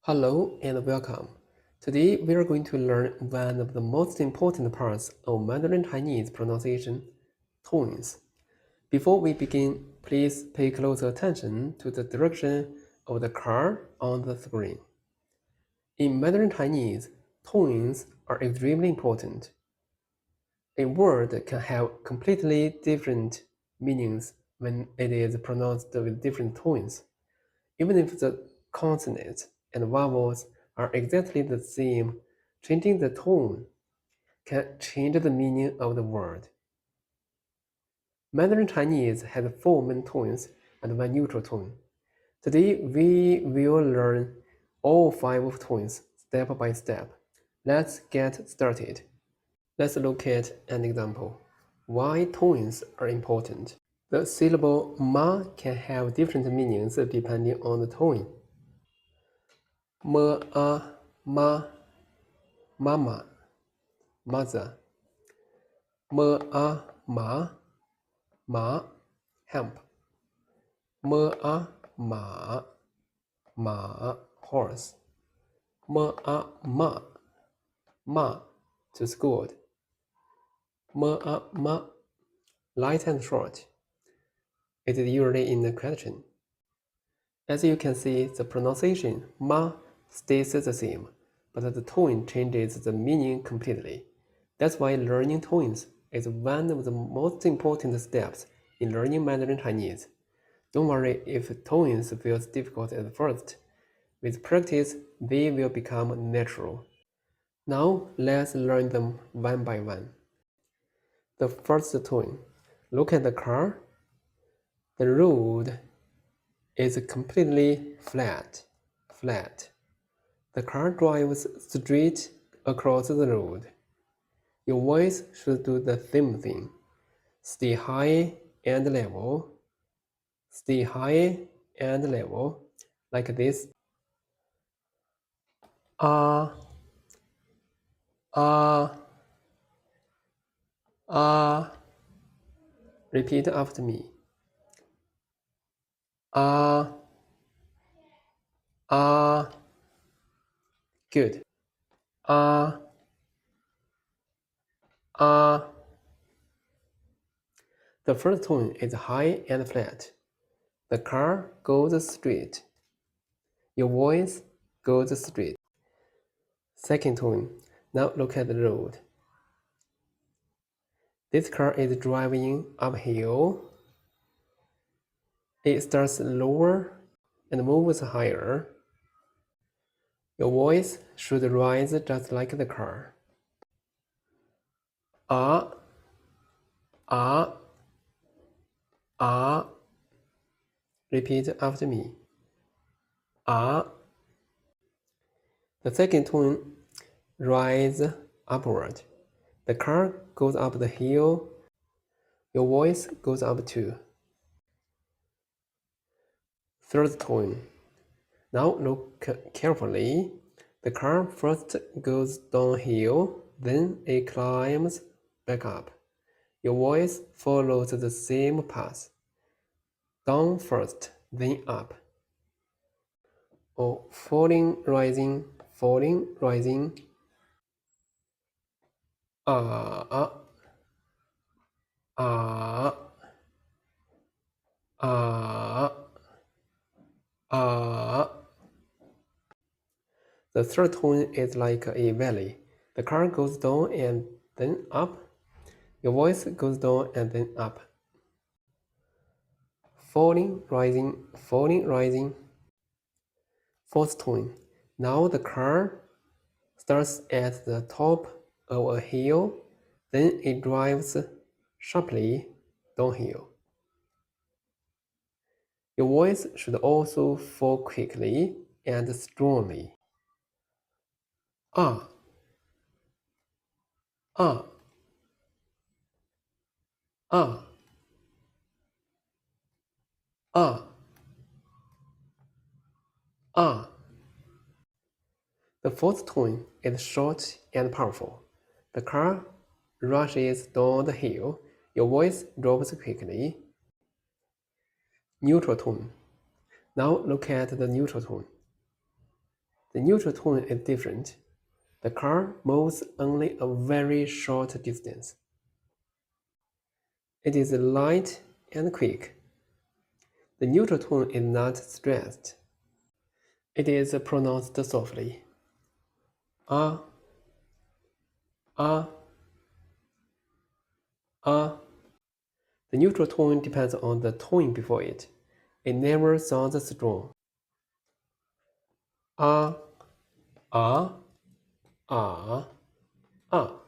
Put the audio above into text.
Hello and welcome. Today we are going to learn one of the most important parts of Mandarin Chinese pronunciation, tones. Before we begin, please pay close attention to the direction of the car on the screen. In Mandarin Chinese, tones are extremely important. A word can have completely different meanings when it is pronounced with different tones. Even if the consonants and vowels are exactly the same, changing the tone can change the meaning of the word. Mandarin Chinese has four main tones and one neutral tone. Today we will learn all five tones step by step. Let's get started. Let's look at an example. Why tones are important. The syllable ma can have different meanings depending on the tone. Ma, mama, mother. Ma, hemp. Ma, horse. Ma, to school. Ma, light and short. It is usually in a question. As you can see, the pronunciation ma stays the same, but the tone changes the meaning completely. That's why learning tones is one of the most important steps in learning Mandarin Chinese. Don't worry if tones feels difficult at first. With practice, they will become natural. Now let's learn them one by one. The first tone. Look at the car. The road is completely flat. The car drives straight across the road. Your voice should do the same thing. Stay high and level. Stay high and level, like this. Ah, ah, ah. Repeat after me. Ah, ah. Good. Ah, ah. The first tone is high and flat. The car goes straight. Your voice goes straight. Second tone. Now look at the road. This car is driving uphill. It starts lower and moves higher. Your voice should rise just like the car. Ah, ah, ah. Repeat after me. Ah. The second tone rise upward. The car goes up the hill. Your voice goes up too. Third tone. Now look carefully. The car first goes downhill, then it climbs back up. Your voice follows the same path. Down first, then up. Or falling, rising, falling, rising. Ah, ah, ah, ah. The third tone is like a valley. The car goes down and then up. Your voice goes down and then up. Falling, rising, falling, rising. Fourth tone. Now the car starts at the top of a hill, then it drives sharply downhill. Your voice should also fall quickly and strongly. Ah, ah, ah, ah, ah. The fourth tone is short and powerful. The car rushes down the hill. Your voice drops quickly. Neutral tone. Now look at the neutral tone. The neutral tone is different. The car moves only a very short distance. It is light and quick. The neutral tone is not stressed. It is pronounced softly. Ah, ah, ah. The neutral tone depends on the tone before it. It never sounds strong. Ah, ah, ah, ah.